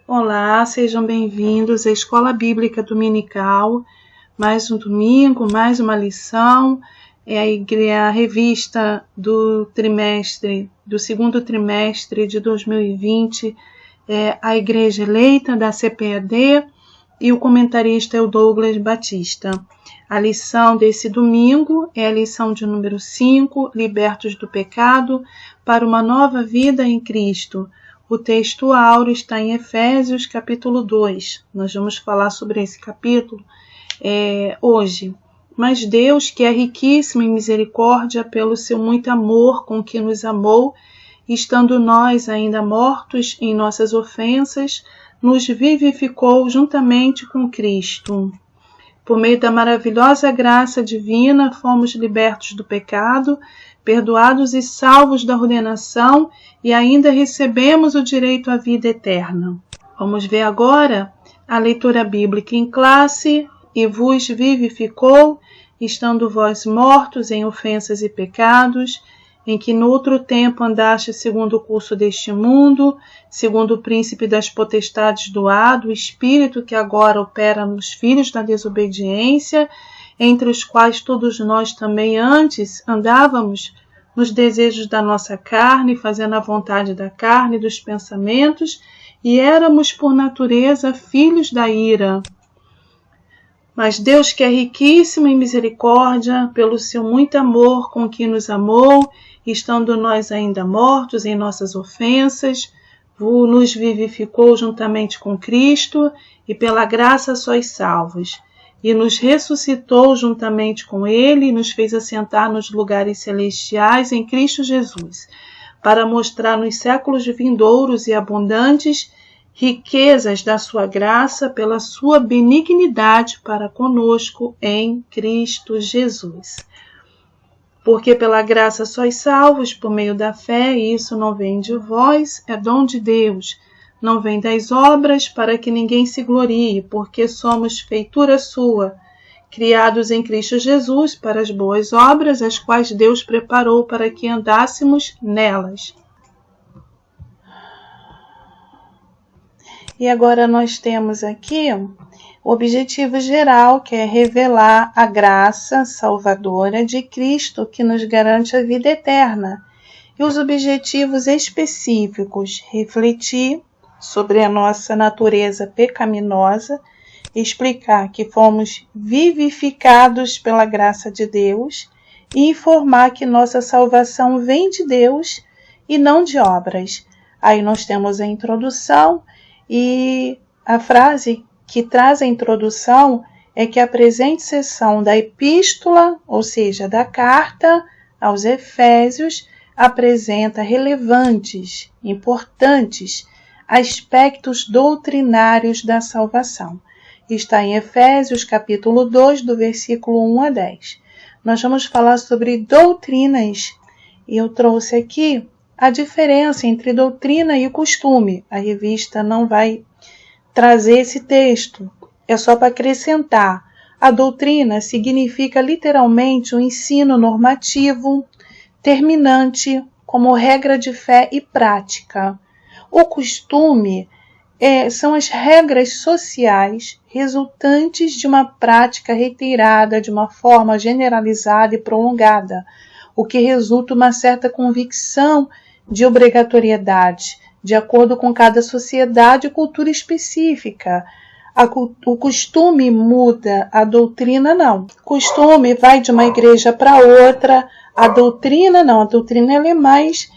Olá, sejam bem-vindos à Escola Bíblica Dominical. Mais um domingo, mais uma lição. É a revista do segundo trimestre de 2020, a Igreja Eleita da CPAD, e o comentarista é o Douglas Batista. A lição desse domingo é a lição de número 5, Libertos do Pecado para uma Nova Vida em Cristo. O texto áureo está em Efésios, capítulo 2. Nós vamos falar sobre esse capítulo hoje. Mas Deus, que é riquíssimo em misericórdia, pelo seu muito amor com que nos amou, estando nós ainda mortos em nossas ofensas, nos vivificou juntamente com Cristo. Por meio da maravilhosa graça divina, fomos libertos do pecado, perdoados e salvos da ordenação, e ainda recebemos o direito à vida eterna. Vamos ver agora a leitura bíblica em classe. E vos vivificou, estando vós mortos em ofensas e pecados, em que no outro tempo andaste segundo o curso deste mundo, segundo o príncipe das potestades do ar, o espírito que agora opera nos filhos da desobediência, entre os quais todos nós também antes andávamos nos desejos da nossa carne, fazendo a vontade da carne e dos pensamentos, e éramos por natureza filhos da ira. Mas Deus, que é riquíssimo em misericórdia, pelo seu muito amor com que nos amou, estando nós ainda mortos em nossas ofensas, nos vivificou juntamente com Cristo, e pela graça sois salvos. E nos ressuscitou juntamente com Ele, e nos fez assentar nos lugares celestiais em Cristo Jesus, para mostrar nos séculos vindouros e abundantes riquezas da sua graça pela sua benignidade para conosco em Cristo Jesus. Porque pela graça sois salvos por meio da fé, e isso não vem de vós, é dom de Deus. Não vem das obras, para que ninguém se glorie, porque somos feitura sua, criados em Cristo Jesus para as boas obras, as quais Deus preparou para que andássemos nelas. E agora nós temos aqui o objetivo geral, que é revelar a graça salvadora de Cristo, que nos garante a vida eterna. E os objetivos específicos: refletir sobre a nossa natureza pecaminosa, explicar que fomos vivificados pela graça de Deus e informar que nossa salvação vem de Deus e não de obras. Aí nós temos a introdução. E a frase que traz a introdução é que a presente seção da epístola, ou seja, da carta aos Efésios, apresenta relevantes, importantes aspectos doutrinários da salvação. Está em Efésios, capítulo 2, do versículo 1 a 10. Nós vamos falar sobre doutrinas, e eu trouxe aqui a diferença entre doutrina e costume. A revista não vai trazer esse texto, é só para acrescentar. A doutrina significa literalmente um ensino normativo, terminante, como regra de fé e prática. O costume são as regras sociais resultantes de uma prática reiterada de uma forma generalizada e prolongada, o que resulta uma certa convicção de obrigatoriedade, de acordo com cada sociedade e cultura específica. O costume muda, a doutrina não. O costume vai de uma igreja para outra, a doutrina não. A doutrina ela é mais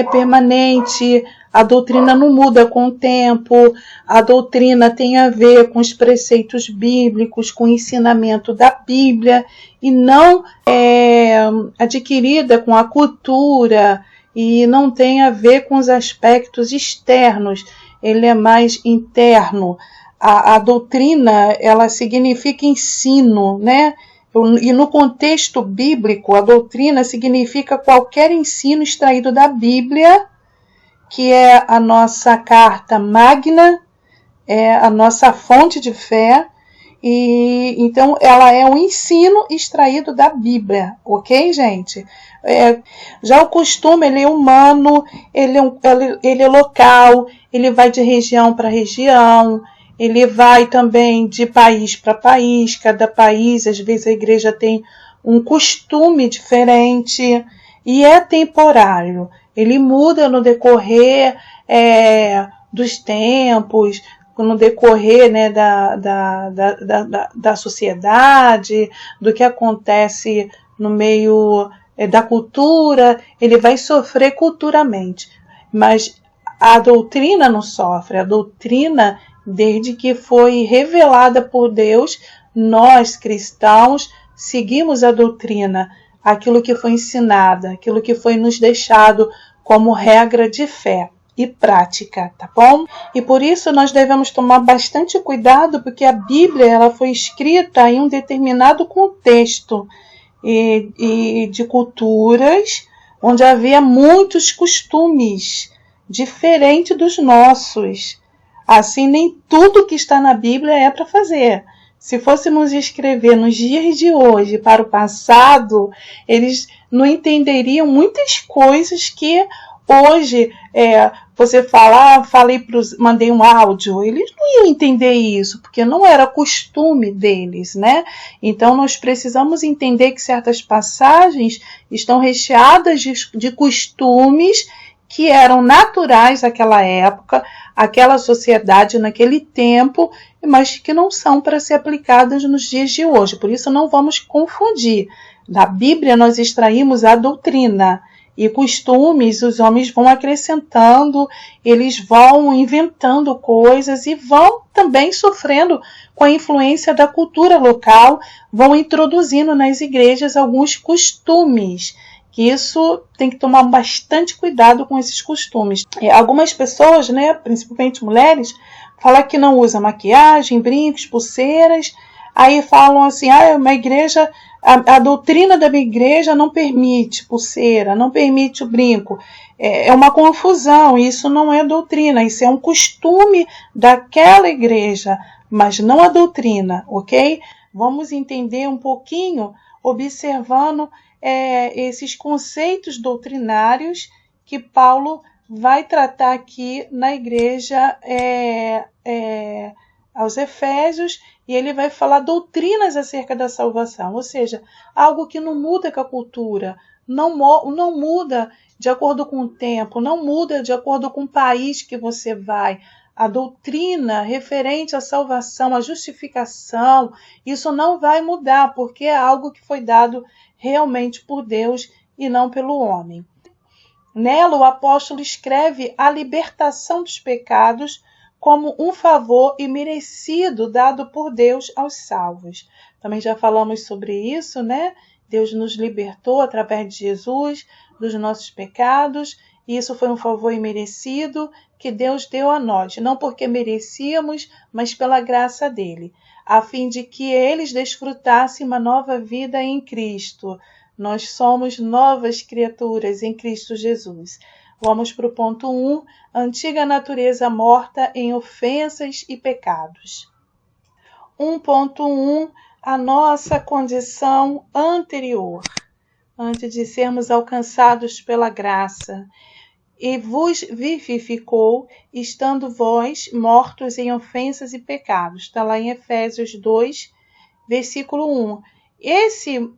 permanente, a doutrina não muda com o tempo, a doutrina tem a ver com os preceitos bíblicos, com o ensinamento da Bíblia, e não é adquirida com a cultura, e não tem a ver com os aspectos externos, ele é mais interno. A doutrina, ela significa ensino, né? E no contexto bíblico, a doutrina significa qualquer ensino extraído da Bíblia, que é a nossa carta magna, é a nossa fonte de fé, E então ela é um ensino extraído da Bíblia, ok, gente? Já o costume, ele é humano, ele é local, ele vai de região para região, ele vai também de país para país, cada país, às vezes a igreja tem um costume diferente e é temporário. Ele muda no decorrer dos tempos, no decorrer, né, da sociedade, do que acontece no meio da cultura, ele vai sofrer culturalmente. Mas a doutrina não sofre. A doutrina, desde que foi revelada por Deus, nós cristãos seguimos a doutrina, aquilo que foi ensinado, aquilo que foi nos deixado como regra de fé e prática, tá bom? E por isso nós devemos tomar bastante cuidado, porque a Bíblia ela foi escrita em um determinado contexto e de culturas onde havia muitos costumes diferentes dos nossos. Assim, nem tudo que está na Bíblia é para fazer. Se fôssemos escrever nos dias de hoje para o passado, eles não entenderiam muitas coisas que hoje você fala, mandei um áudio, eles não iam entender isso, porque não era costume deles, né? Então nós precisamos entender que certas passagens estão recheadas de costumes que eram naturais naquela época, aquela sociedade naquele tempo, mas que não são para ser aplicadas nos dias de hoje. Por isso não vamos confundir. Da Bíblia nós extraímos a doutrina e costumes, os homens vão acrescentando, eles vão inventando coisas e vão também sofrendo com a influência da cultura local, vão introduzindo nas igrejas alguns costumes. Que isso tem que tomar bastante cuidado com esses costumes. Algumas pessoas, né, principalmente mulheres, falam que não usa maquiagem, brincos, pulseiras, aí falam assim, uma igreja, a doutrina da minha igreja não permite pulseira, não permite o brinco. É uma confusão, isso não é doutrina, isso é um costume daquela igreja, mas não a doutrina, ok? Vamos entender um pouquinho, observando esses conceitos doutrinários que Paulo vai tratar aqui na igreja aos Efésios, e ele vai falar doutrinas acerca da salvação, ou seja, algo que não muda com a cultura, não muda de acordo com o tempo, não muda de acordo com o país que você vai. A doutrina referente à salvação, à justificação, isso não vai mudar, porque é algo que foi dado realmente por Deus e não pelo homem. Nela, o apóstolo escreve a libertação dos pecados como um favor imerecido dado por Deus aos salvos. Também já falamos sobre isso, né? Deus nos libertou através de Jesus dos nossos pecados, e isso foi um favor imerecido que Deus deu a nós, não porque merecíamos, mas pela graça dele, a fim de que eles desfrutassem uma nova vida em Cristo. Nós somos novas criaturas em Cristo Jesus. Vamos para o ponto 1, antiga natureza morta em ofensas e pecados. 1.1, a nossa condição anterior, antes de sermos alcançados pela graça. E vos vivificou, estando vós mortos em ofensas e pecados. Está lá em Efésios 2, versículo 1. Esse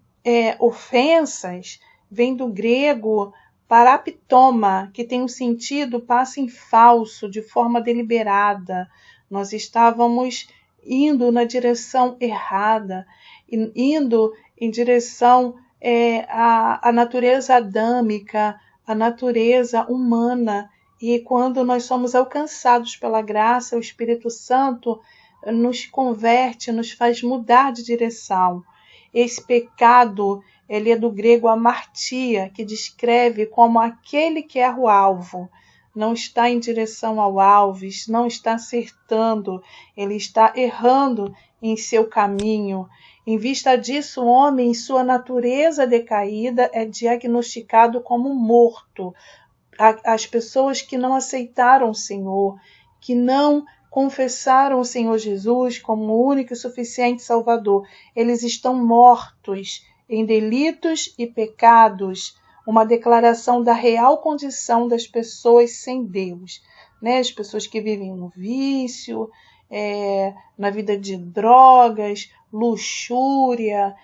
ofensas vem do grego paraptoma, que tem um sentido passo em falso, de forma deliberada. Nós estávamos indo na direção errada, indo em direção à natureza adâmica, a natureza humana, e quando nós somos alcançados pela graça, o Espírito Santo nos converte, nos faz mudar de direção. Esse pecado, ele é do grego amartia, que descreve como aquele que erra o alvo, não está em direção ao alvo, não está acertando, ele está errando em seu caminho. Em vista disso, o homem, em sua natureza decaída, é diagnosticado como morto. As pessoas que não aceitaram o Senhor, que não confessaram o Senhor Jesus como o único e suficiente Salvador. Eles estão mortos em delitos e pecados, uma declaração da real condição das pessoas sem Deus, né? As pessoas que vivem no vício, na vida de drogas, luxúria,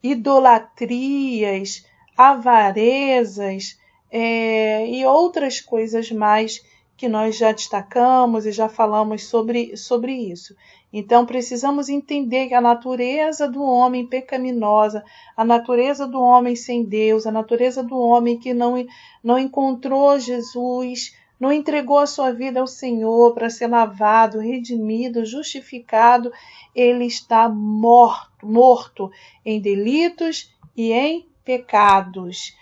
idolatrias, avarezas e outras coisas mais que nós já destacamos e já falamos sobre isso. Então, precisamos entender que a natureza do homem pecaminosa, a natureza do homem sem Deus, a natureza do homem que não encontrou Jesus, não entregou a sua vida ao Senhor para ser lavado, redimido, justificado, ele está morto em delitos e em pecados.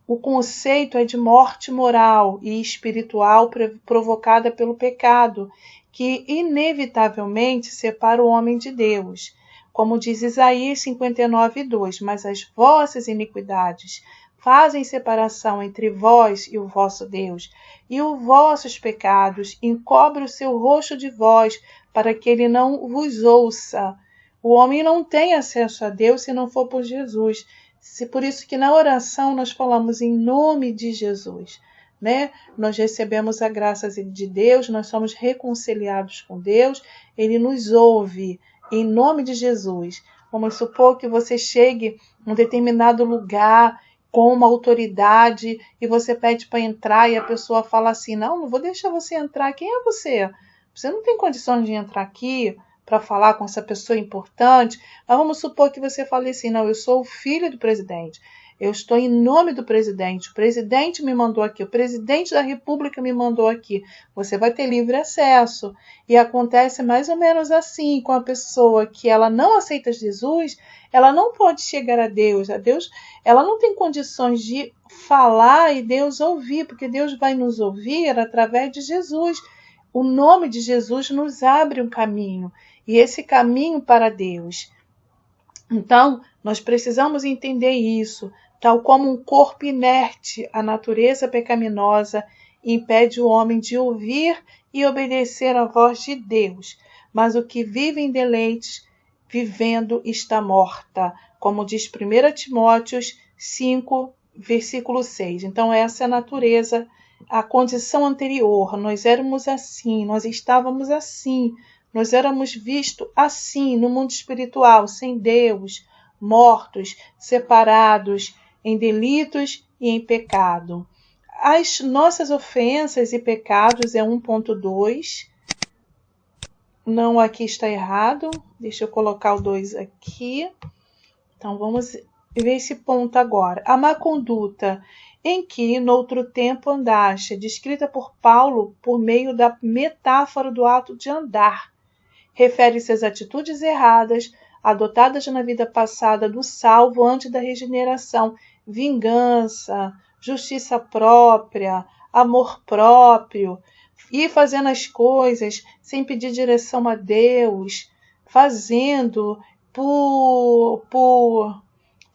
O conceito é de morte moral e espiritual provocada pelo pecado, que inevitavelmente separa o homem de Deus. Como diz Isaías 59:2, mas as vossas iniquidades fazem separação entre vós e o vosso Deus, e os vossos pecados encobre o seu rosto de vós, para que ele não vos ouça. O homem não tem acesso a Deus se não for por Jesus. Por isso que na oração nós falamos em nome de Jesus, né? Nós recebemos a graça de Deus, nós somos reconciliados com Deus, Ele nos ouve em nome de Jesus. Vamos supor que você chegue em um determinado lugar com uma autoridade e você pede para entrar e a pessoa fala assim, não vou deixar você entrar, quem é você? Você não tem condições de entrar aqui para falar com essa pessoa importante. Mas vamos supor que você fale assim, não, eu sou o filho do presidente, eu estou em nome do presidente, o presidente me mandou aqui, o presidente da república me mandou aqui. Você vai ter livre acesso. E acontece mais ou menos assim com a pessoa que ela não aceita Jesus, ela não pode chegar a Deus, ela não tem condições de falar e Deus ouvir, porque Deus vai nos ouvir através de Jesus. O nome de Jesus nos abre um caminho, e esse caminho para Deus. Então, nós precisamos entender isso, tal como um corpo inerte, a natureza pecaminosa impede o homem de ouvir e obedecer à voz de Deus, mas o que vive em deleites, vivendo está morta, como diz 1 Timóteo 5, versículo 6. Então, essa é a natureza, a condição anterior. Nós éramos assim, nós estávamos assim, nós éramos vistos assim no mundo espiritual, sem Deus, mortos, separados, em delitos e em pecado. As nossas ofensas e pecados é 1.2. Não, aqui está errado. Deixa eu colocar o 2 aqui. Então, vamos ver esse ponto agora. A má conduta em que, noutro tempo, andaste, descrita por Paulo por meio da metáfora do ato de andar. Refere-se às atitudes erradas, adotadas na vida passada do salvo antes da regeneração, vingança, justiça própria, amor próprio, ir fazendo as coisas sem pedir direção a Deus, fazendo por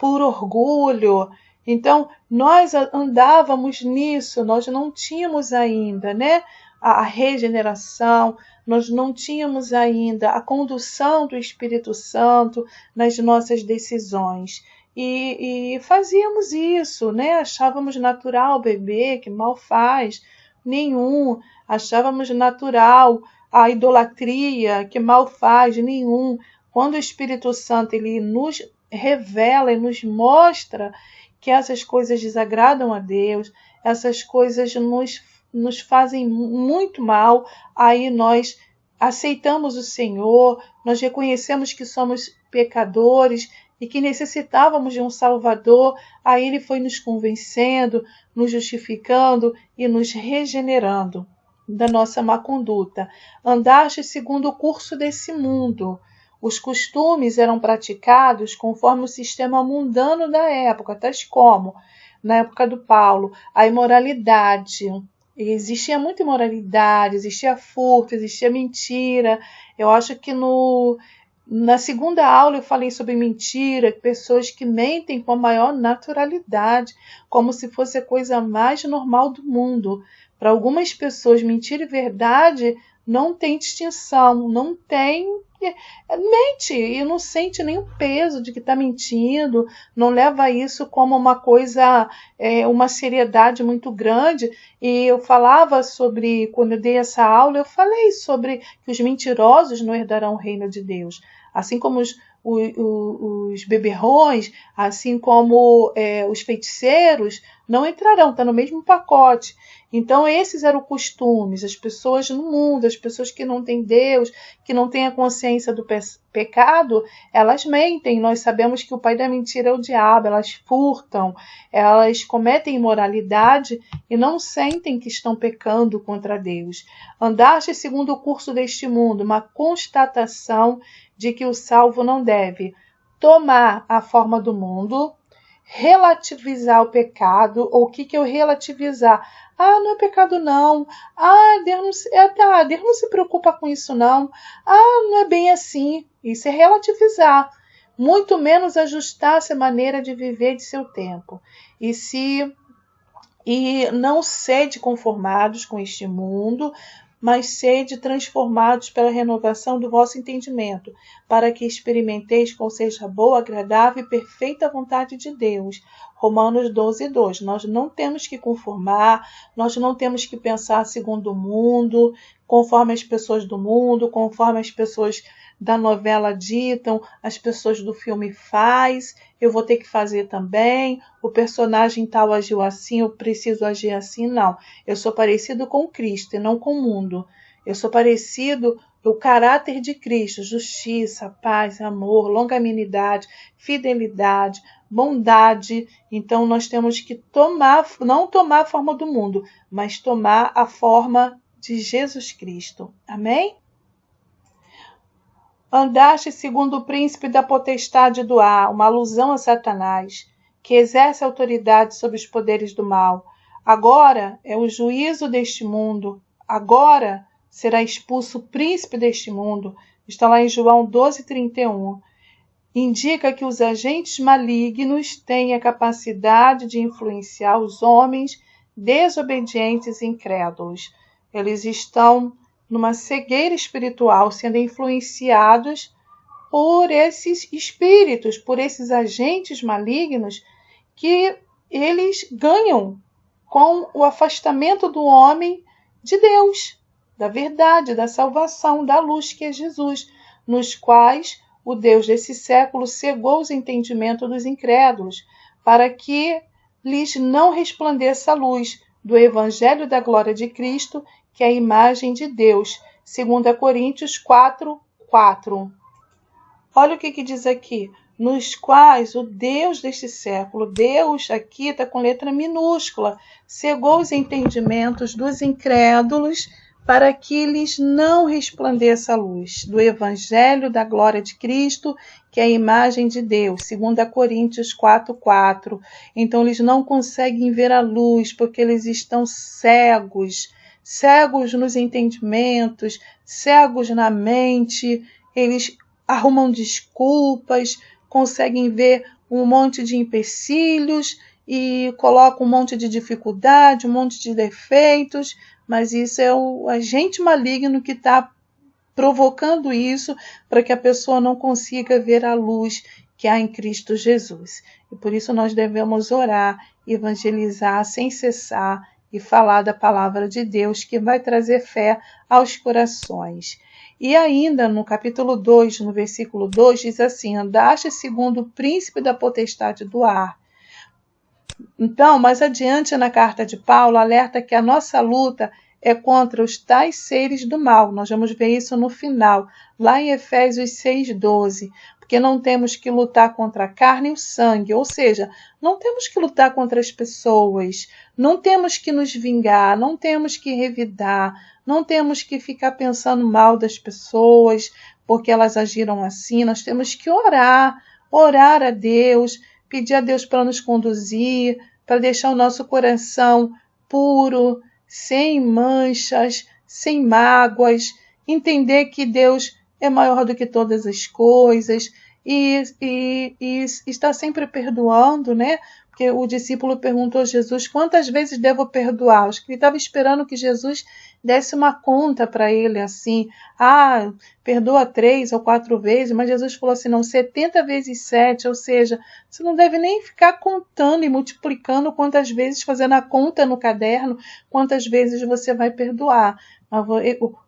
orgulho. Então, nós andávamos nisso, nós não tínhamos ainda, né, a regeneração, nós não tínhamos ainda a condução do Espírito Santo nas nossas decisões. E fazíamos isso, né? Achávamos natural beber, que mal faz nenhum. Achávamos natural a idolatria, que mal faz nenhum. Quando o Espírito Santo ele nos revela e nos mostra que essas coisas desagradam a Deus, essas coisas nos fazem muito mal, aí nós aceitamos o Senhor, nós reconhecemos que somos pecadores e que necessitávamos de um Salvador, aí Ele foi nos convencendo, nos justificando e nos regenerando da nossa má conduta. Andaste segundo o curso desse mundo. Os costumes eram praticados conforme o sistema mundano da época, tais como, na época do Paulo, a imoralidade. Existia muita imoralidade, existia furto, existia mentira. Eu acho que na segunda aula eu falei sobre mentira, pessoas que mentem com a maior naturalidade, como se fosse a coisa mais normal do mundo. Para algumas pessoas, mentira e verdade não tem distinção, não tem... mente e não sente nenhum peso de que está mentindo, não leva isso como uma coisa, uma seriedade muito grande. E eu falava sobre, quando eu dei essa aula, eu falei sobre que os mentirosos não herdarão o reino de Deus, assim como os beberrões, assim como os feiticeiros, não entrarão, está no mesmo pacote. Então esses eram costumes, as pessoas no mundo, as pessoas que não têm Deus, que não têm a consciência do pecado, elas mentem. Nós sabemos que o pai da mentira é o diabo, elas furtam, elas cometem imoralidade e não sentem que estão pecando contra Deus. Andaste segundo o curso deste mundo, uma constatação de que o salvo não deve tomar a forma do mundo, relativizar o pecado. Ou o que é o relativizar? Não é pecado não. Deus não se preocupa com isso não. Não é bem assim. Isso é relativizar. Muito menos ajustar-se a maneira de viver de seu tempo. E não sede conformados com este mundo, mas sede transformados pela renovação do vosso entendimento, para que experimenteis qual seja a boa, agradável e perfeita vontade de Deus. Romanos 12:2. Nós não temos que conformar, nós não temos que pensar segundo o mundo, conforme as pessoas do mundo, conforme as pessoas da novela ditam, as pessoas do filme faz, eu vou ter que fazer também, o personagem tal agiu assim, eu preciso agir assim. Não, eu sou parecido com Cristo e não com o mundo. Eu sou parecido, o caráter de Cristo, justiça, paz, amor, longanimidade, fidelidade, bondade. Então nós temos que não tomar a forma do mundo, mas tomar a forma de Jesus Cristo. Amém? Andaste segundo o príncipe da potestade do ar, uma alusão a Satanás, que exerce autoridade sobre os poderes do mal. Agora é o juízo deste mundo. Agora será expulso o príncipe deste mundo. Está lá em João 12:31. Indica que os agentes malignos têm a capacidade de influenciar os homens desobedientes e incrédulos. Eles estão numa cegueira espiritual, sendo influenciados por esses espíritos, por esses agentes malignos, que eles ganham com o afastamento do homem de Deus, da verdade, da salvação, da luz que é Jesus, nos quais o Deus desse século cegou os entendimentos dos incrédulos, para que lhes não resplandeça a luz do Evangelho da glória de Cristo, que é a imagem de Deus. 2 Coríntios 4:4. Olha o que diz aqui. Nos quais o Deus deste século, Deus aqui está com letra minúscula, cegou os entendimentos dos incrédulos, para que lhes não resplandeça a luz do Evangelho da glória de Cristo, que é a imagem de Deus. 2 Coríntios 4:4. Então eles não conseguem ver a luz, porque eles estão cegos nos entendimentos, cegos na mente. Eles arrumam desculpas, conseguem ver um monte de empecilhos e colocam um monte de dificuldade, um monte de defeitos, mas isso é o agente maligno que está provocando isso, para que a pessoa não consiga ver a luz que há em Cristo Jesus. E por isso nós devemos orar, evangelizar sem cessar e falar da palavra de Deus, que vai trazer fé aos corações. E ainda no capítulo 2, no versículo 2, diz assim: andaste segundo o príncipe da potestade do ar. Então, mais adiante na carta de Paulo, alerta que a nossa luta é contra os tais seres do mal. Nós vamos ver isso no final, lá em Efésios 6:12. Porque não temos que lutar contra a carne e o sangue, ou seja, não temos que lutar contra as pessoas, não temos que nos vingar, não temos que revidar, não temos que ficar pensando mal das pessoas porque elas agiram assim. Nós temos que orar a Deus, pedir a Deus para nos conduzir, para deixar o nosso coração puro, sem manchas, sem mágoas, entender que Deus é maior do que todas as coisas e está sempre perdoando, né? porque o discípulo perguntou a Jesus quantas vezes devo perdoar. Acho que ele estava esperando que Jesus desse uma conta para ele, assim, perdoa 3 ou 4 vezes, mas Jesus falou assim, não, 70 vezes 7, ou seja, você não deve nem ficar contando e multiplicando quantas vezes, fazendo a conta no caderno, quantas vezes você vai perdoar.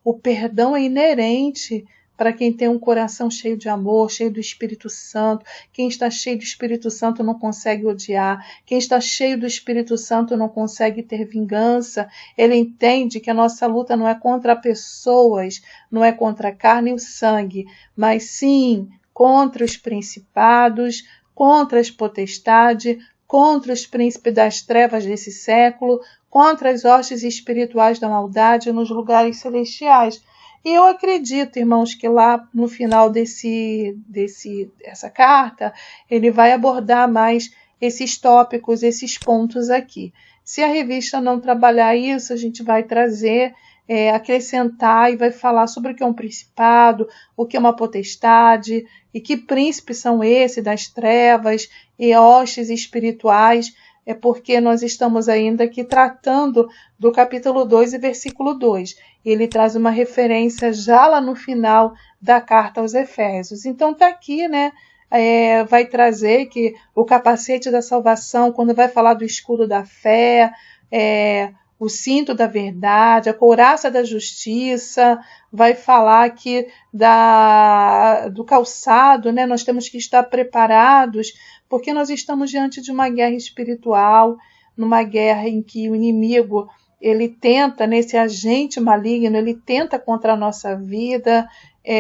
O perdão é inerente para quem tem um coração cheio de amor, cheio do Espírito Santo. Quem está cheio do Espírito Santo não consegue odiar. Quem está cheio do Espírito Santo não consegue ter vingança. Ele entende que a nossa luta não é contra pessoas, não é contra a carne e o sangue, mas sim contra os principados, contra as potestades, contra os príncipes das trevas desse século, contra as hostes espirituais da maldade nos lugares celestiais. E eu acredito, irmãos, que lá no final dessa carta, ele vai abordar mais esses tópicos, esses pontos aqui. Se a revista não trabalhar isso, a gente vai trazer, acrescentar e vai falar sobre o que é um principado, o que é uma potestade, e que príncipes são esses das trevas e hostes espirituais, porque nós estamos ainda aqui tratando do capítulo 2 e versículo 2. Ele traz uma referência já lá no final da carta aos Efésios. Então está aqui, né? Vai trazer que o capacete da salvação, quando vai falar do escudo da fé, o cinto da verdade, a couraça da justiça, vai falar aqui do calçado, né? Nós temos que estar preparados, porque nós estamos diante de uma guerra espiritual, numa guerra em que o inimigo, ele tenta, nesse agente maligno, ele tenta contra a nossa vida,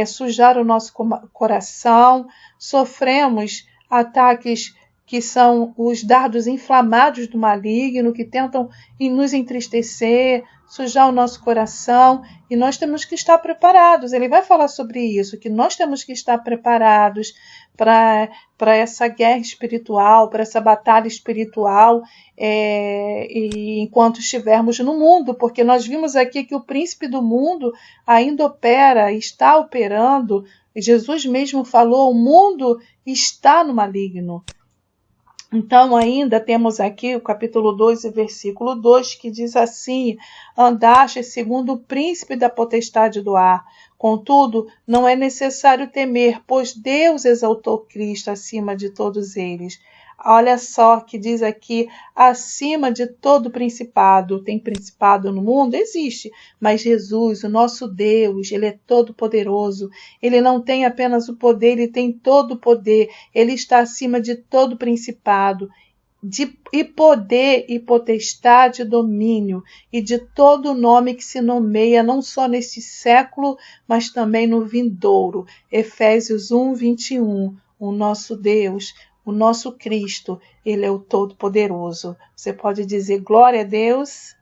sujar o nosso coração, sofremos ataques que são os dardos inflamados do maligno, que tentam nos entristecer, sujar o nosso coração, e nós temos que estar preparados. Ele vai falar sobre isso, que nós temos que estar preparados para essa guerra espiritual, para essa batalha espiritual, e enquanto estivermos no mundo, porque nós vimos aqui que o príncipe do mundo ainda opera, está operando, Jesus mesmo falou, o mundo está no maligno. Então, ainda temos aqui o capítulo 2 e versículo 2, que diz assim, andaste segundo o príncipe da potestade do ar. Contudo, não é necessário temer, pois Deus exaltou Cristo acima de todos eles. Olha só que diz aqui, acima de todo principado. Tem principado no mundo? Existe. Mas Jesus, o nosso Deus, Ele é todo poderoso. Ele não tem apenas o poder, Ele tem todo o poder. Ele está acima de todo principado, e poder e potestade e domínio, e de todo nome que se nomeia, não só neste século, mas também no vindouro. Efésios 1, 21. O nosso Deus, o nosso Cristo, Ele é o Todo-Poderoso. Você pode dizer glória a Deus?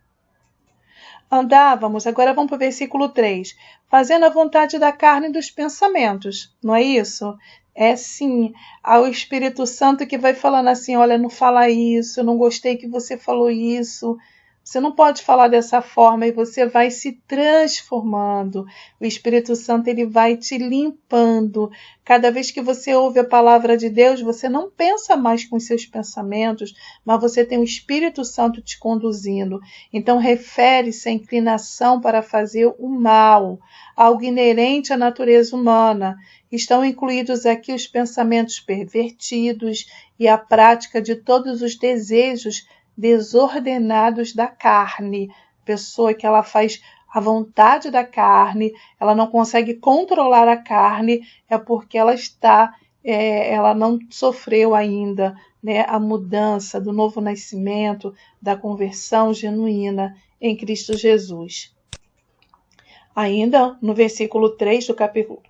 Andávamos, agora vamos para o versículo 3. Fazendo a vontade da carne e dos pensamentos. Não é isso? É sim, ao Espírito Santo que vai falando assim, olha, não fala isso, eu não gostei que você falou isso. Você não pode falar dessa forma, e você vai se transformando. O Espírito Santo, ele vai te limpando. Cada vez que você ouve a palavra de Deus, você não pensa mais com os seus pensamentos, mas você tem o Espírito Santo te conduzindo. Então, refere-se à inclinação para fazer o mal, algo inerente à natureza humana. Estão incluídos aqui os pensamentos pervertidos e a prática de todos os desejos desordenados da carne. Pessoa que ela faz a vontade da carne, ela não consegue controlar a carne, é porque ela não sofreu ainda, né, a mudança do novo nascimento, da conversão genuína em Cristo Jesus. Ainda no versículo 3 do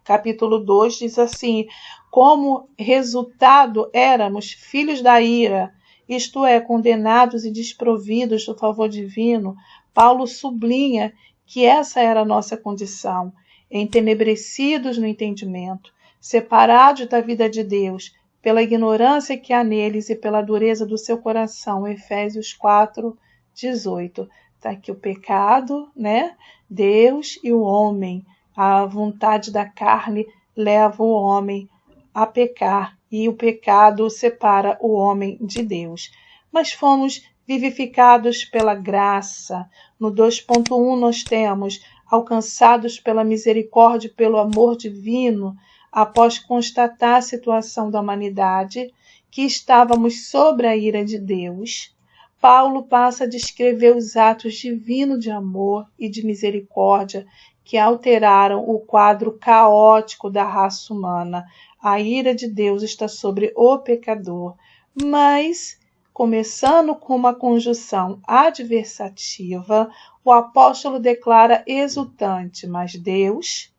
capítulo 2 diz assim, como resultado éramos filhos da ira, isto é, condenados e desprovidos do favor divino. Paulo sublinha que essa era a nossa condição, entenebrecidos no entendimento, separados da vida de Deus, pela ignorância que há neles e pela dureza do seu coração. Efésios 4, 18. Está aqui o pecado, né? Deus e o homem. A vontade da carne leva o homem a pecar, e o pecado separa o homem de Deus. mas fomos vivificados pela graça. No 2.1 nós temos alcançados pela misericórdia e pelo amor divino, após constatar a situação da humanidade, que estávamos sob a ira de Deus. Paulo passa a descrever os atos divinos de amor e de misericórdia que alteraram o quadro caótico da raça humana. A ira de Deus está sobre o pecador, mas, começando com uma conjunção adversativa, o apóstolo declara exultante: mas Deus,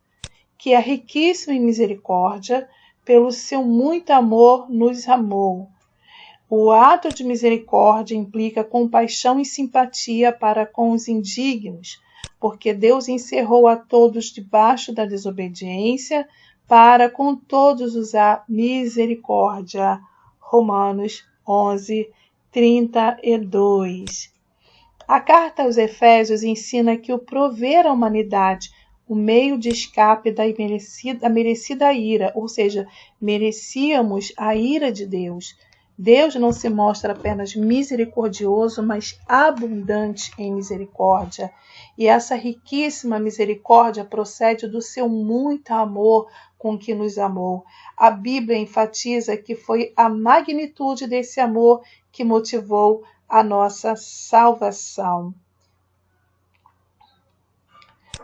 que é riquíssimo em misericórdia, pelo seu muito amor nos amou. O ato de misericórdia implica compaixão e simpatia para com os indignos, porque Deus encerrou a todos debaixo da desobediência, para com todos usar misericórdia. Romanos 11, 32. A carta aos Efésios ensina que o prover à humanidade o meio de escape da merecida ira, ou seja, merecíamos a ira de Deus. Deus não se mostra apenas misericordioso, mas abundante em misericórdia. E essa riquíssima misericórdia procede do seu muito amor com que nos amou. A Bíblia enfatiza que foi a magnitude desse amor que motivou a nossa salvação.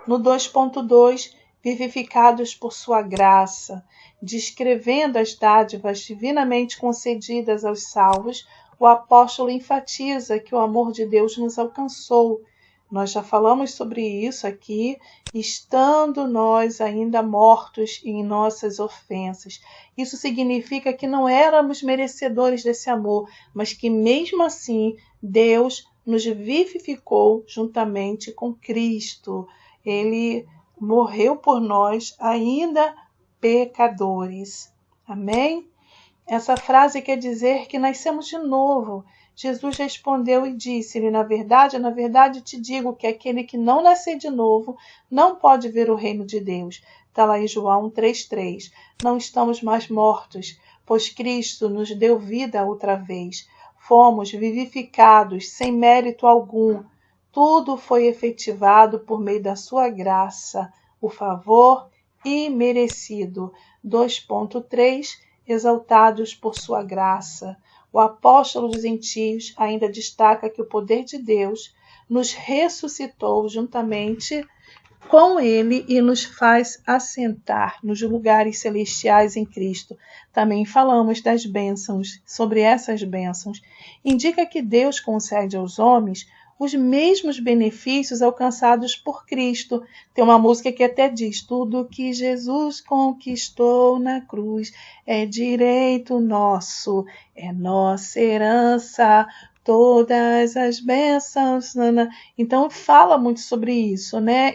No 2.2, vivificados por sua graça, descrevendo as dádivas divinamente concedidas aos salvos, o apóstolo enfatiza que o amor de Deus nos alcançou. Nós já falamos sobre isso aqui, estando nós ainda mortos em nossas ofensas. Isso significa que não éramos merecedores desse amor, mas que mesmo assim Deus nos vivificou juntamente com Cristo. Ele morreu por nós ainda pecadores. Amém? Essa frase quer dizer que nascemos de novo. Jesus respondeu e disse-lhe: na verdade te digo que aquele que não nascer de novo não pode ver o reino de Deus. Está lá em João 3,3. Não estamos mais mortos, pois Cristo nos deu vida outra vez. Fomos vivificados sem mérito algum. Tudo foi efetivado por meio da sua graça, o favor imerecido. 2.3 Exaltados por sua graça. O apóstolo dos gentios ainda destaca que o poder de Deus nos ressuscitou juntamente com ele e nos faz assentar nos lugares celestiais em Cristo. Também falamos das bênçãos. Sobre essas bênçãos, indica que Deus concede aos homens os mesmos benefícios alcançados por Cristo. Tem uma música que até diz: tudo que Jesus conquistou na cruz é direito nosso, é nossa herança, todas as bênçãos. Então fala muito sobre isso, né?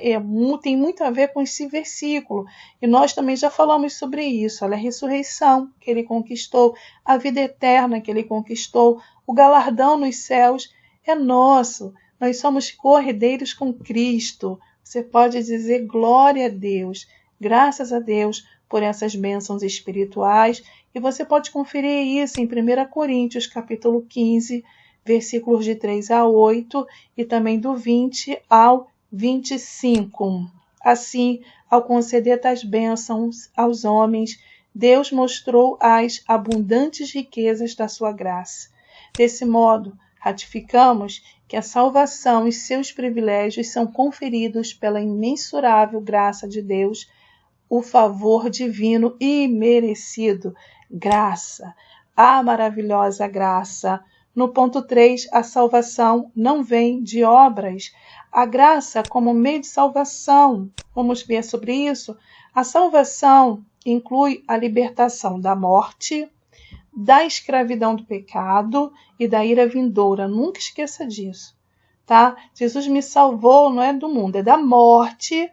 Tem muito a ver com esse versículo. E nós também já falamos sobre isso. Olha, a ressurreição que ele conquistou, a vida eterna que ele conquistou, o galardão nos céus é nosso. Nós somos co-herdeiros com Cristo. Você pode dizer glória a Deus, graças a Deus por essas bênçãos espirituais. E você pode conferir isso em 1 Coríntios, capítulo 15, versículos de 3 a 8 e também do 20 ao 25. Assim, ao conceder tais bênçãos aos homens, Deus mostrou as abundantes riquezas da sua graça. Desse modo, ratificamos que a salvação e seus privilégios são conferidos pela imensurável graça de Deus, o favor divino e merecido. Graça, a maravilhosa graça. No ponto 3, a salvação não vem de obras. A graça como meio de salvação. Vamos ver sobre isso? A salvação inclui a libertação da morte, da escravidão do pecado e da ira vindoura. Nunca esqueça disso, tá? Jesus me salvou, não é do mundo, é da morte.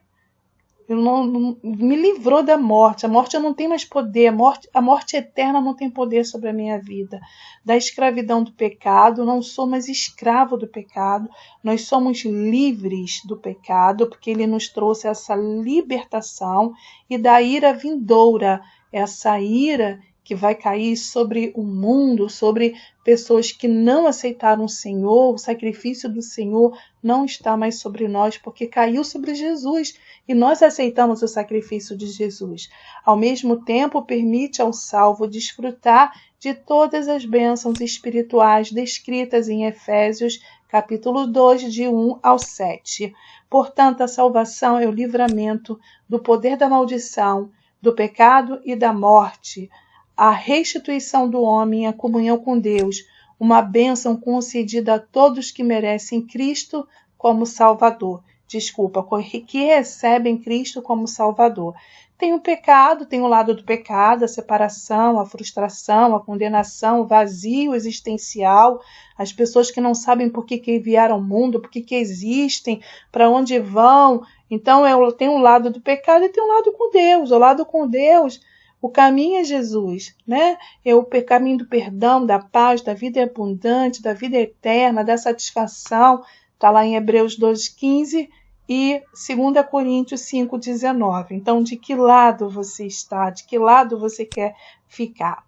Me livrou da morte. A morte não tem mais poder. A morte eterna não tem poder sobre a minha vida. Da escravidão do pecado, não sou mais escravo do pecado. Nós somos livres do pecado, porque ele nos trouxe essa libertação. E da ira vindoura, essa ira que vai cair sobre o mundo, sobre pessoas que não aceitaram o Senhor. O sacrifício do Senhor não está mais sobre nós, porque caiu sobre Jesus e nós aceitamos o sacrifício de Jesus. Ao mesmo tempo, permite ao salvo desfrutar de todas as bênçãos espirituais descritas em Efésios, capítulo 2, de 1 ao 7. Portanto, a salvação é o livramento do poder da maldição, do pecado e da morte, a restituição do homem à comunhão com Deus, uma bênção concedida a todos que merecem Cristo como Salvador. Que recebem Cristo como Salvador. Tem o pecado, tem o lado do pecado, a separação, a frustração, a condenação, o vazio existencial, as pessoas que não sabem por que vieram ao mundo, por que existem, para onde vão. Então, tem um lado do pecado e tem um lado com Deus. O lado com Deus, o caminho é Jesus, né? É o caminho do perdão, da paz, da vida abundante, da vida eterna, da satisfação. Está lá em Hebreus 2,15 e 2 Coríntios 5,19. Então, de que lado você está? De que lado você quer ficar?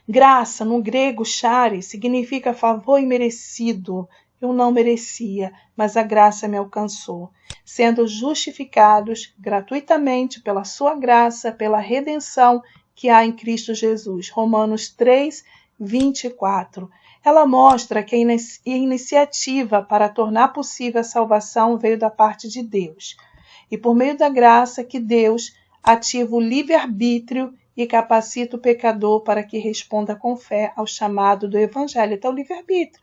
Graça, no grego, charis, significa favor imerecido. Eu não merecia, mas a graça me alcançou. Sendo justificados gratuitamente pela sua graça, pela redenção que há em Cristo Jesus. Romanos 3, 24. Ela mostra que a iniciativa para tornar possível a salvação veio da parte de Deus. E por meio da graça que Deus ativa o livre-arbítrio e capacita o pecador para que responda com fé ao chamado do Evangelho. Então, o livre-arbítrio.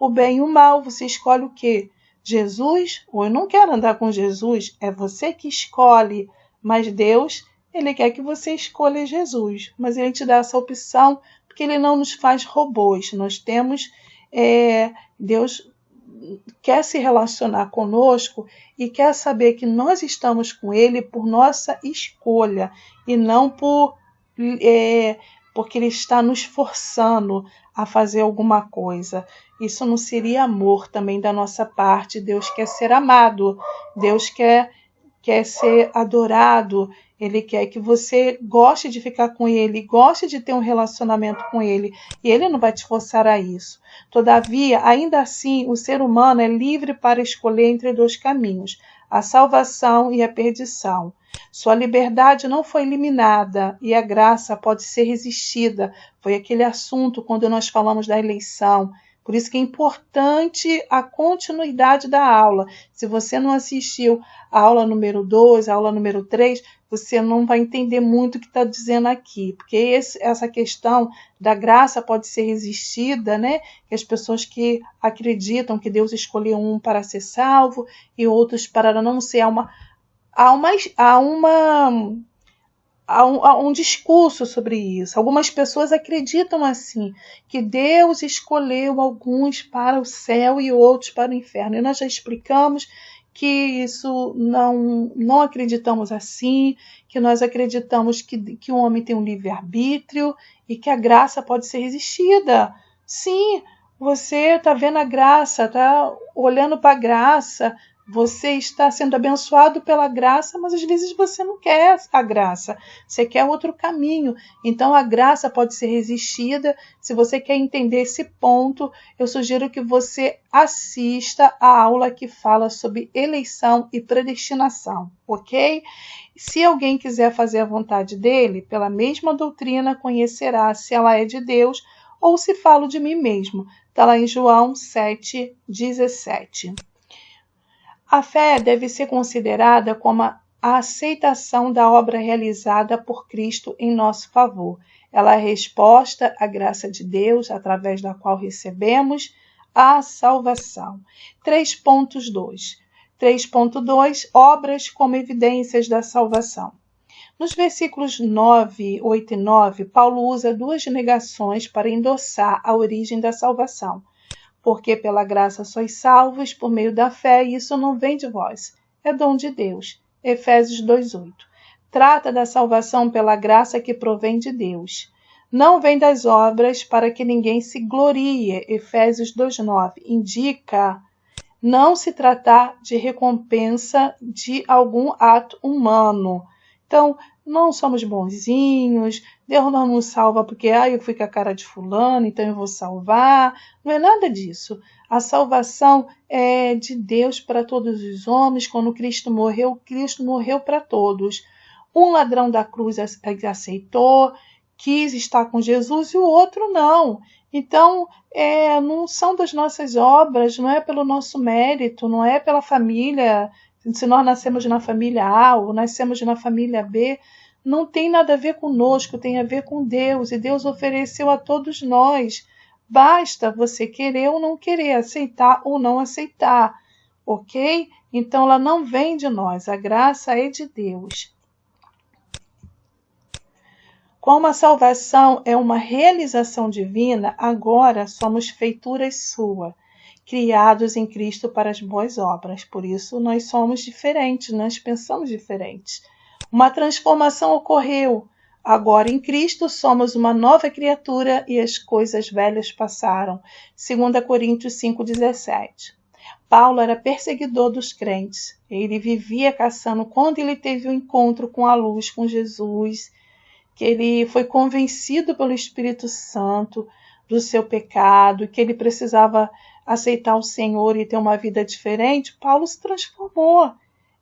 O bem e o mal, você escolhe o quê? Jesus? Ou eu não quero andar com Jesus? É você que escolhe. Mas Deus, Ele quer que você escolha Jesus. Mas Ele te dá essa opção porque Ele não nos faz robôs. Nós temos... Deus quer se relacionar conosco e quer saber que nós estamos com Ele por nossa escolha e não porque Ele está nos forçando a fazer alguma coisa. Isso não seria amor também da nossa parte. Deus quer ser amado, Deus quer ser adorado, Ele quer que você goste de ficar com Ele, goste de ter um relacionamento com Ele, e Ele não vai te forçar a isso. Todavia, ainda assim, o ser humano é livre para escolher entre dois caminhos, a salvação e a perdição. Sua liberdade não foi eliminada e a graça pode ser resistida. Foi aquele assunto quando nós falamos da eleição. Por isso que é importante a continuidade da aula. Se você não assistiu a aula número 2, a aula número 3, você não vai entender muito o que está dizendo aqui. Porque essa questão da graça pode ser resistida, né? Que as pessoas que acreditam que Deus escolheu um para ser salvo e outros para não ser. Há um discurso sobre isso. Algumas pessoas acreditam assim, que Deus escolheu alguns para o céu e outros para o inferno. E nós já explicamos que isso não acreditamos assim, que nós acreditamos que o homem tem um livre-arbítrio e que a graça pode ser resistida. Sim, você está vendo a graça, está olhando para a graça, você está sendo abençoado pela graça, mas às vezes você não quer a graça, você quer outro caminho. Então a graça pode ser resistida. Se você quer entender esse ponto, eu sugiro que você assista a aula que fala sobre eleição e predestinação, ok? Se alguém quiser fazer a vontade dele, pela mesma doutrina conhecerá se ela é de Deus ou se falo de mim mesmo. Está lá em João 7,17. A fé deve ser considerada como a aceitação da obra realizada por Cristo em nosso favor. Ela é a resposta à graça de Deus, através da qual recebemos a salvação. 3.2. 3.2. Obras como evidências da salvação. Nos versículos 9, 8 e 9, Paulo usa duas negações para endossar a origem da salvação. Porque pela graça sois salvos por meio da fé, e isso não vem de vós, é dom de Deus. Efésios 2:8. Trata da salvação pela graça que provém de Deus. Não vem das obras para que ninguém se glorie. Efésios 2:9. Indica não se tratar de recompensa de algum ato humano. Então, não somos bonzinhos, Deus não nos salva porque eu fui com a cara de fulano, então eu vou salvar. Não é nada disso. A salvação é de Deus para todos os homens. Quando Cristo morreu para todos. Um ladrão da cruz aceitou, quis estar com Jesus e o outro não. Então, não são das nossas obras, não é pelo nosso mérito, não é pela família. Se nós nascemos na família A ou nascemos na família B, não tem nada a ver conosco, tem a ver com Deus. E Deus ofereceu a todos nós. Basta você querer ou não querer, aceitar ou não aceitar, ok? Então, ela não vem de nós, a graça é de Deus. Como a salvação é uma realização divina, agora somos feituras sua, criados em Cristo para as boas obras. Por isso nós somos diferentes, nós pensamos diferentes. Uma transformação ocorreu. Agora em Cristo somos uma nova criatura e as coisas velhas passaram. 2 Coríntios 5,17. Paulo era perseguidor dos crentes. Ele vivia caçando. Quando ele teve um encontro com a luz, com Jesus, que ele foi convencido pelo Espírito Santo do seu pecado, que ele precisava aceitar o Senhor e ter uma vida diferente, Paulo se transformou.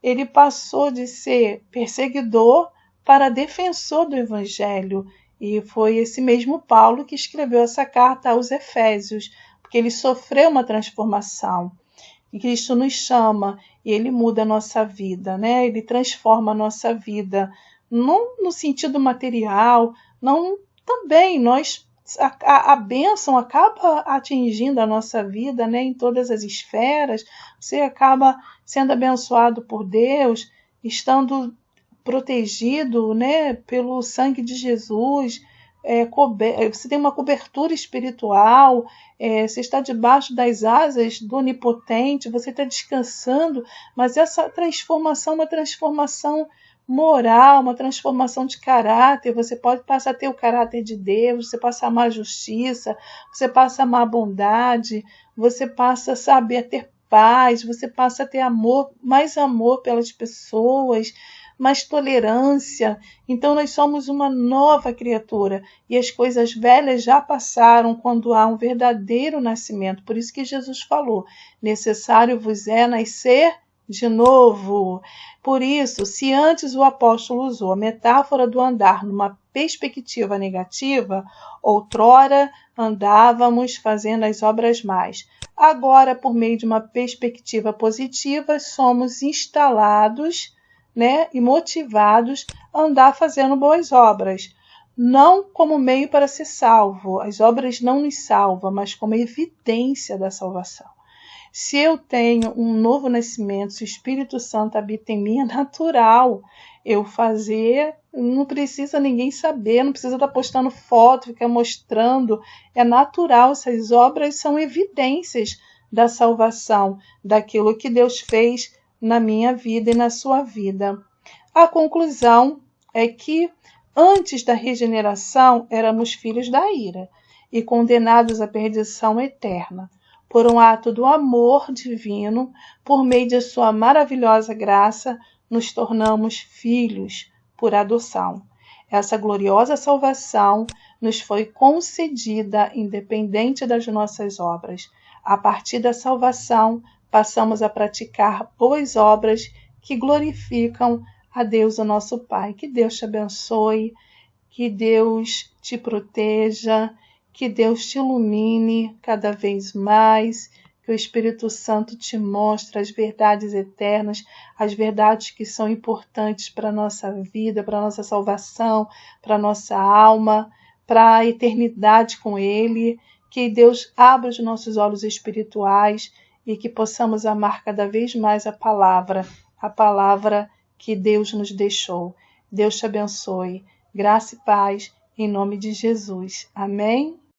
Ele passou de ser perseguidor para defensor do Evangelho. E foi esse mesmo Paulo que escreveu essa carta aos Efésios, porque ele sofreu uma transformação. E Cristo nos chama e ele muda a nossa vida, né? Ele transforma a nossa vida. Não no sentido material, não também a bênção acaba atingindo a nossa vida, né, em todas as esferas. Você acaba sendo abençoado por Deus, estando protegido, né, pelo sangue de Jesus. Você tem uma cobertura espiritual, você está debaixo das asas do Onipotente, você está descansando, mas essa transformação é uma transformação moral, uma transformação de caráter. Você passa a ter o caráter de Deus, você passa a amar a justiça, você passa a amar a bondade, você passa a saber ter paz, você passa a ter mais amor pelas pessoas, mais tolerância. Então nós somos uma nova criatura e as coisas velhas já passaram quando há um verdadeiro nascimento. Por isso que Jesus falou: necessário vos é nascer de novo. Por isso, se antes o apóstolo usou a metáfora do andar numa perspectiva negativa, outrora andávamos fazendo as obras más. Agora, por meio de uma perspectiva positiva, somos instalados, né, e motivados a andar fazendo boas obras. Não como meio para ser salvo. As obras não nos salvam, mas como evidência da salvação. Se eu tenho um novo nascimento, se o Espírito Santo habita em mim, é natural eu fazer, não precisa ninguém saber, não precisa estar postando foto, ficar mostrando, é natural. Essas obras são evidências da salvação, daquilo que Deus fez na minha vida e na sua vida. A conclusão é que antes da regeneração éramos filhos da ira e condenados à perdição eterna. Por um ato do amor divino, por meio de sua maravilhosa graça, nos tornamos filhos por adoção. Essa gloriosa salvação nos foi concedida independente das nossas obras. A partir da salvação, passamos a praticar boas obras que glorificam a Deus, o nosso Pai. Que Deus te abençoe, que Deus te proteja, que Deus te ilumine cada vez mais, que o Espírito Santo te mostre as verdades eternas, as verdades que são importantes para a nossa vida, para a nossa salvação, para a nossa alma, para a eternidade com Ele. Que Deus abra os nossos olhos espirituais e que possamos amar cada vez mais a palavra que Deus nos deixou. Deus te abençoe. Graça e paz, em nome de Jesus. Amém?